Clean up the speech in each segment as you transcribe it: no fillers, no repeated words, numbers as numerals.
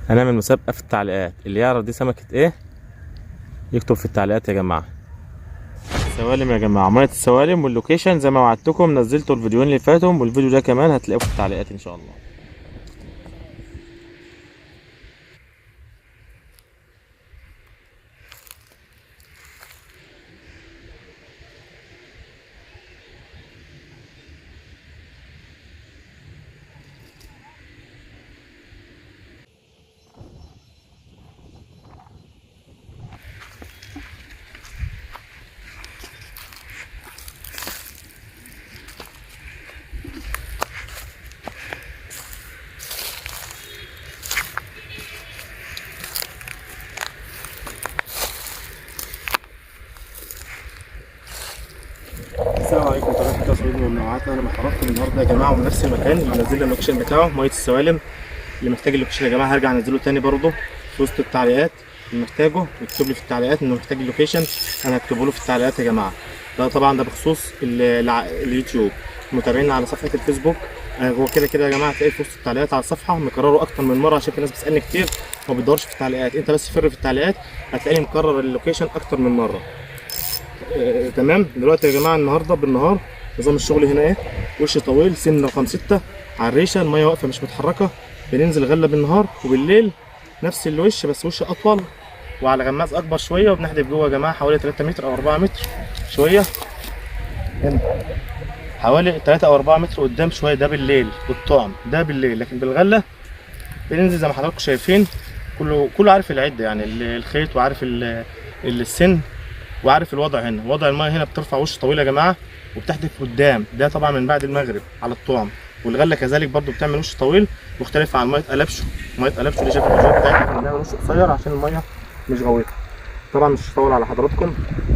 هنعمل مسابقة في التعليقات، اللي يعرف دي سمكة ايه يكتب في التعليقات يا جماعة. سوالم يا جماعة، مية السوالم واللوكيشن زي ما وعدتكم. نزلتوا الفيديوين اللي فاتوا والفيديو ده كمان هتلاقوه في التعليقات ان شاء الله. السلام عليكم ورحمة الله وبركاته. والمنوعات انا ما خرجت النهارده يا جماعه ومن نفس المكان اللي منزل لي اللوكيشن بتاعه ميه السوالم. اللي محتاج اللوكيشن يا جماعه هرجع انزله تاني برضه في وسط التعليقات. اللي محتاجه يكتب لي في التعليقات انه محتاج اللوكيشن، انا هكتبه له في التعليقات يا جماعه. ده طبعا ده بخصوص اليوتيوب. متابعينا على صفحه الفيسبوك هو كده كده يا جماعه هتلاقي في وسط التعليقات على الصفحه مكرره اكتر من مره، عشان في ناس بتسالني كتير ما بتدورش في التعليقات. انت بس فر في التعليقات هتلاقيني مكرر اللوكيشن اكتر من مره. تمام. دلوقتي يا جماعه النهارده بالنهار نظام الشغل هنا ايه؟ وش طويل سن رقم 6 على الريشه، الميه واقفه مش متحركه. بننزل غله بالنهار وبالليل نفس الوش بس وش اطول وعلى غماز اكبر شويه، وبنحدف جوه يا جماعه حوالي 3 متر او 4 متر شويه هنا، حوالي 3 او 4 متر قدام شويه. ده بالليل والطعم ده بالليل، لكن بالغله بننزل زي ما حضراتكم شايفين. كله عارف العده يعني الخيط، وعارف السن، وعارف الوضع. هنا وضع المايه هنا بترفع وش طويل يا جماعه وبتحدف قدام. ده طبعا من بعد المغرب على الطعم. والغله كذلك برضو بتعمل وش طويل مختلفه عن ميه قلبشو. ميه قلبشو اللي شايف الفيديو بتاعتها بنعمل وش قصير عشان الميه مش غويطه. طبعا مش هطول على حضراتكم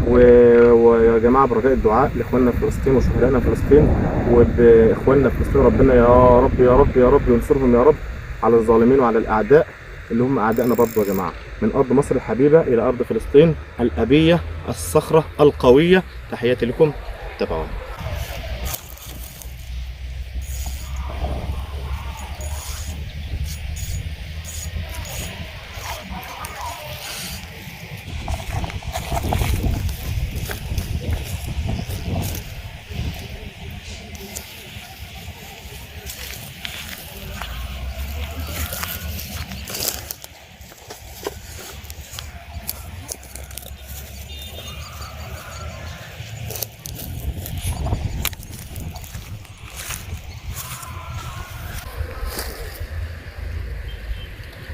ويا جماعه برجاء الدعاء لاخواننا في فلسطين وشهدائنا في فلسطين وباخواننا في فلسطين. ربنا يا رب يا رب يا رب ينصرهم يا رب على الظالمين وعلى الاعداء اللي هم اعدائنا برضه يا جماعه. من ارض مصر الحبيبه الى ارض فلسطين الابيه الصخره القويه. تحياتي لكم، تابعونا.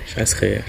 مش عايز خيال.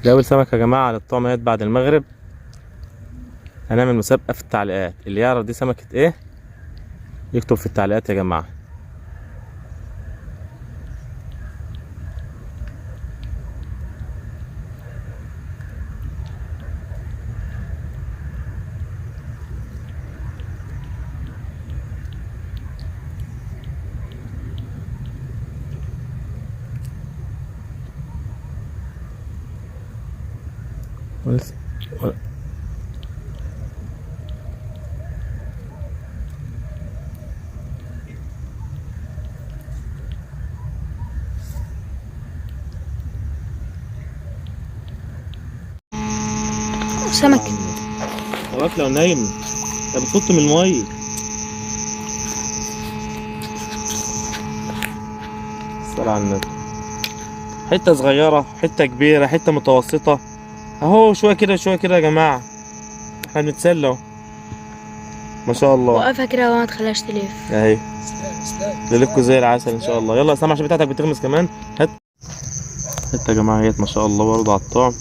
ده اول سمكه يا جماعه على الطعميات بعد المغرب. هنعمل مسابقه في التعليقات، اللي يعرف دي سمكه ايه يكتب في التعليقات يا جماعه. سمك. واكله ونايم. انت بتفط من الميه. الصلاة على النبي. حته صغيره، حته كبيره، حته متوسطه، اهو شويه كده شويه كده يا جماعه. احنا بنتسلى اهو. ما شاء الله. وقفها كده وما تخليهاش تلف. اهي ليلكوا زي العسل ان شاء الله. يلا يا سامع عشان بتاعتك بتغمس كمان. هات يا جماعه. هي ما شاء الله برضه على الطعم.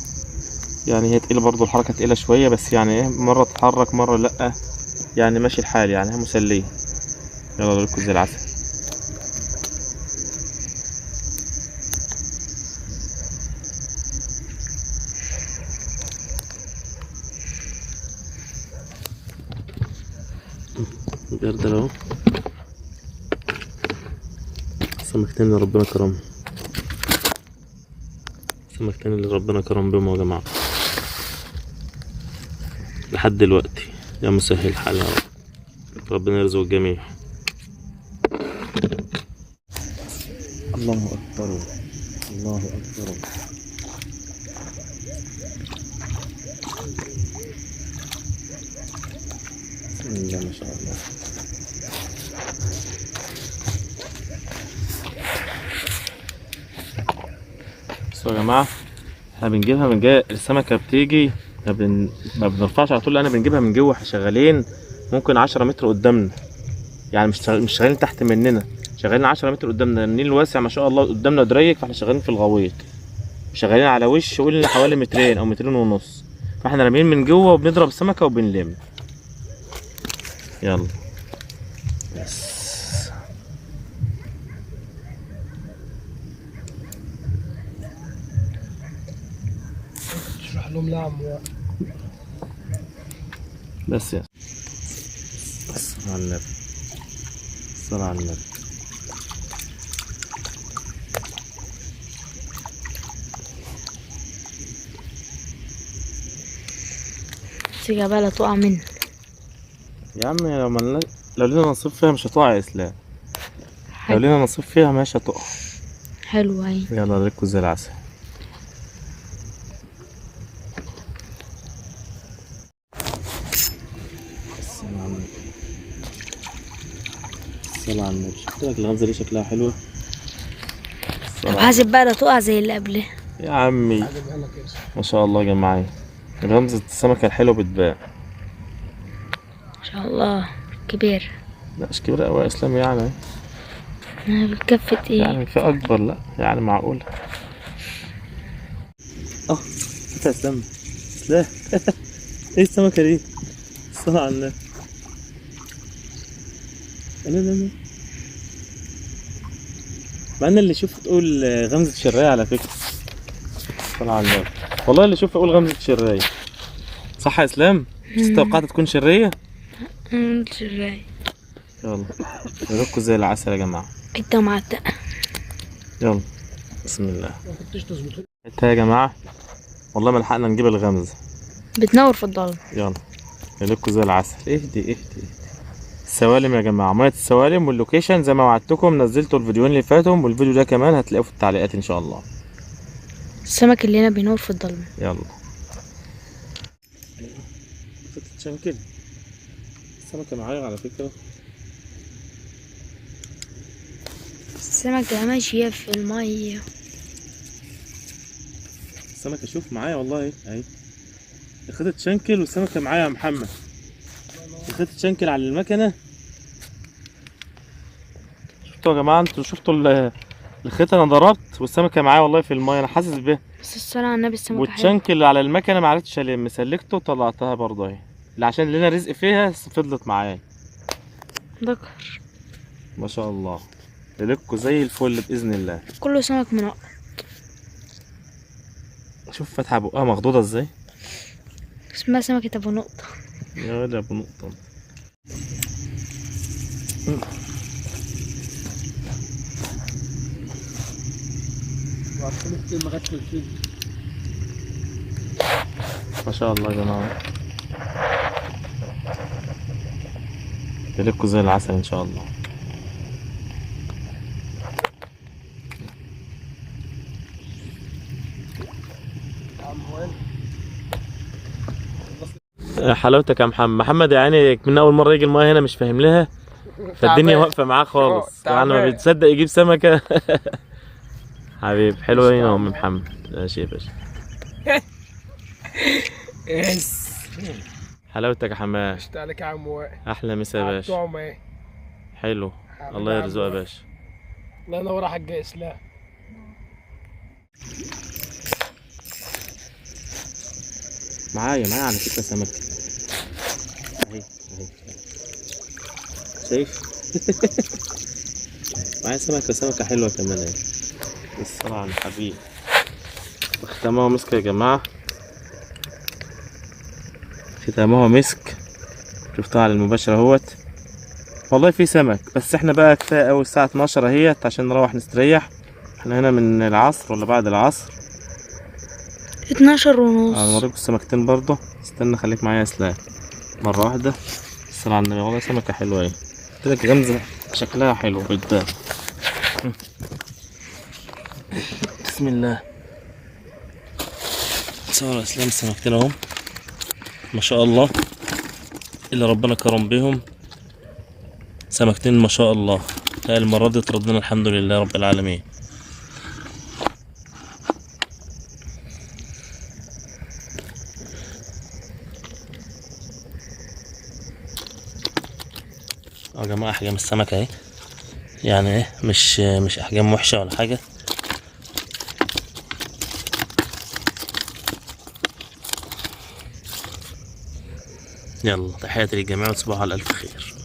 يعني هي تقيله برضه، الحركه تقيله شويه، بس يعني ايه، مره تتحرك مره لا، يعني ماشي الحال، يعني هي مسليه. يلا ليلكوا زي العسل. الجردل اهو. سمكتين اللي ربنا كرمهم. سمكتين اللي ربنا كرم بهم يا جماعة لحد دلوقتي. يا مسهل الحال يا رب. ربنا يرزق الجميع. الله أكبر الله أكبر. بسم الله ما شاء الله. بصوا يا جماعة، احنا بنجيبها من جاي. السمكة بتيجي ما بنرفعش على طول، لأن بنجيبها من جوه. احنا شغالين ممكن 10 متر قدامنا، يعني مش شغالين تحت مننا، شغالين 10 متر قدامنا. النيل واسع ما شاء الله قدامنا ودريك، فاحنا شغالين في الغويط، شغالين على وش قول حوالي مترين أو مترين ونص، فاحنا راميين من جوه وبنضرب سمكة وبنلم. يلا بس. اشرح لهم لا عم. بس يا الصلاة على النبي. الصلاة على النبي. سيجا بقى لا تقع منه يا عم لو لينا نصيب فيها مش هتقع يا اسلام. لو لينا نصيب فيها مش هتقع. حلوة اهي. يلا ركوا زي العسل. الصلاة على النبي. شفت لك الغمزة دي شكلها حلوة. طب حاسب بقى لا تقع زي اللي قبلها يا عمي. ما شاء الله يا جماعة، غمزة السمكة الحلوة بتبان. ما شاء الله. كبير. لا مش كبيرة أوي يا اسلام يعني. بكفة ايه يعني في أكبر، لا يعني معقولة. شوف يا اسلام. لا ايه السمكة دي؟ الصلاة على النبي. لا مع ان اللي يشوف تقول غمزة شراية على فكرة. الصلاة على النبي. والله اللي يشوف اقول غمزة شراية. صح يا اسلام؟ مش توقعت تكون شرية؟ شراية. يلا ركوا زي العسل يا جماعة. حتة معتقة. يلا بسم الله. حتة يا جماعة، والله ما لحقنا نجيب الغمزة. بتنور في الضلمة. يلا ركوا زي العسل. اهدي. السوالم يا جماعة، مية السوالم واللوكيشن زي ما وعدتكم. نزلتوا الفيديوين اللي فاتوا، والفيديو ده كمان هتلاقوه في التعليقات ان شاء الله. السمك اللي هنا بينور في الضلمة. يلا تتشنكل. السمكة معايا على فكرة. السمكة ماشية في المية. السمكة شوف معايا والله اهي. اخدت تشنكل والسمكة معايا يا محمد. اخدت تشنكل على المكنة. شفتوا يا جماعة؟ انتوا شفتوا الخيط؟ انا ضربت والسمكة معايا والله في المية. انا حاسس بيه. بس الصلاة على النبي السمكة حلوة. والتشنكل على المكنة معرفتش الم، سلكته وطلعتها برضه اهي، اللي عشان لنا رزق فيها فضلت معايا. ذكر. ما شاء الله. ليلكوا زي الفل بإذن الله. كله سمك منقط. شوف فاتحة بقها مخضوضة ازاي. اسمها سمكة ابو نقطة. يا ولد ابو نقطة. ما شاء الله يا جماعة. ليلكوا زي العسل ان شاء الله. حلاوتك يا محمد يعني من اول مره يجي المايه هنا مش فاهم لها، فالدنيا واقفه معاه خالص، يعني ما بيتصدق يجيب سمكه. حبيب حلوين يا ام محمد. ماشي يا باشا. يس حلاوتك يا حماد. اشتاق لك يا عم وائل. احلى مسا يا باشا. طعمه ايه؟ حلو. الله يرزقه يا باشا. الله ينور يا حاج اسلام. معايا على فكره سمكه اهي شايف. معايا سمكه حلوه كمان اهي. الصلاة على الحبيب. ختامها مسك يا جماعه، ختامها مسك. شفتها على المباشر اهوت. والله في سمك، بس احنا بقى كفايه اوي الساعه 12 اهيت عشان نروح نستريح. احنا هنا من العصر ولا بعد العصر 12:30. هنوريكم السمكتين برضه. استنى خليك معايا يا اسلام مره واحده. الصلاة على النبي. والله سمكه حلوه اهي. قلت لك غمزه شكلها حلو قدام. بسم الله. صور اسلام السمكتين اهم ما شاء الله، اللي ربنا كرم بيهم. سمكتين ما شاء الله. المره دي اتردنا الحمد لله رب العالمين. يا جماعه احجام السمكه اهي، يعني ايه مش احجام وحشه ولا حاجه. يلا تحياتي للجميع وتصبحوا على الف خير.